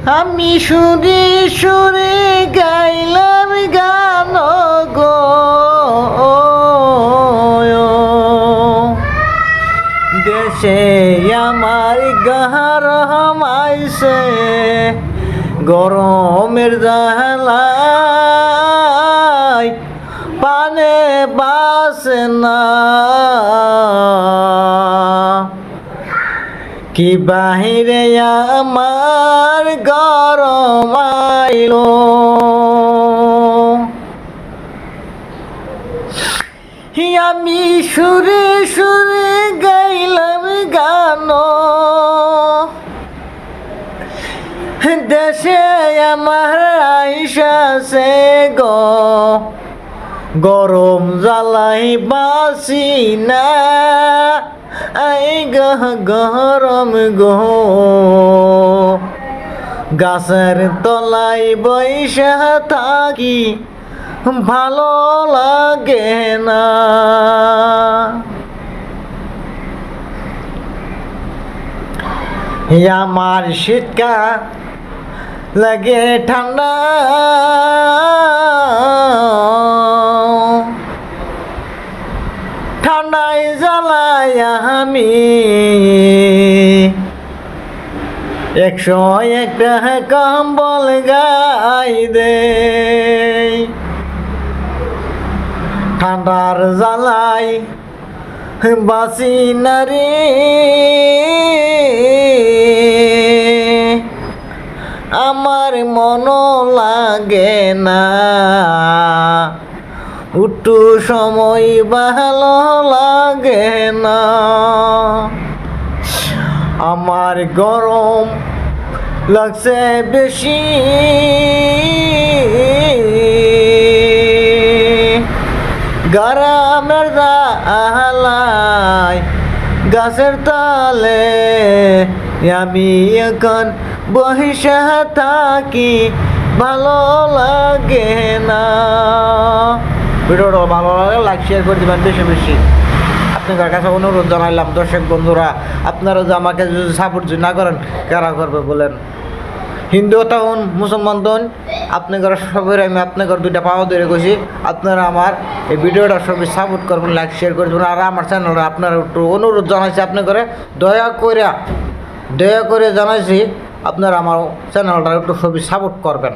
আমি সুরে সুরে গাইলাম গান গো, দেশে আমার গাহার হামাইছে গরমের জ্বালায়, পানে বাসে না কি বাহিরে আমার গরম আইলো। আমি সুরে সুরে গাইলাম গান, দেশে আমার আইসাছে গো গরম জ্বালাই বাসি না, আই গরম গো গাছের তলায় বৈশা থাকি ভালো লাগে না। আমার শীতকাল লাগে ঠান্ডা, ঠান্ডায় জ্বালায় আমি 101টা কম্বল গাই দে, ঠান্ডার জ্বালায় বাসি নারী আমার মন লাগে না, একটু সময় ভালো লাগে না। আমার গরম লাগছে বেশি, গরমের জ্বালায় গাছের তলে আমি এখন বহিসা থাকি ভালো লাগে না। ভিডিওটা ভালো লাগে লাইক শেয়ার করে দেবেন বেশি বেশি। আপনাদের কাছে অনুরোধ জানাইলাম দর্শক বন্ধুরা, আপনারা যে আমাকে যদি সাপোর্ট না করেন কারা করবে বলেন? হিন্দু তখন মুসলমান তখন আপনাদের সবের আমি আপনাদের দুইটা পাওয়া ধরে গেছি, আপনারা আমার এই ভিডিওটা সবাই সাপোর্ট করবেন, লাইক শেয়ার করে দেবেন। আর আমার চ্যানেলটা আপনারা একটু অনুরোধ জানাইছি আপনাদের দয়া করে জানাইছি আপনারা আমার চ্যানেলটা একটু সবাই সাপোর্ট করবেন।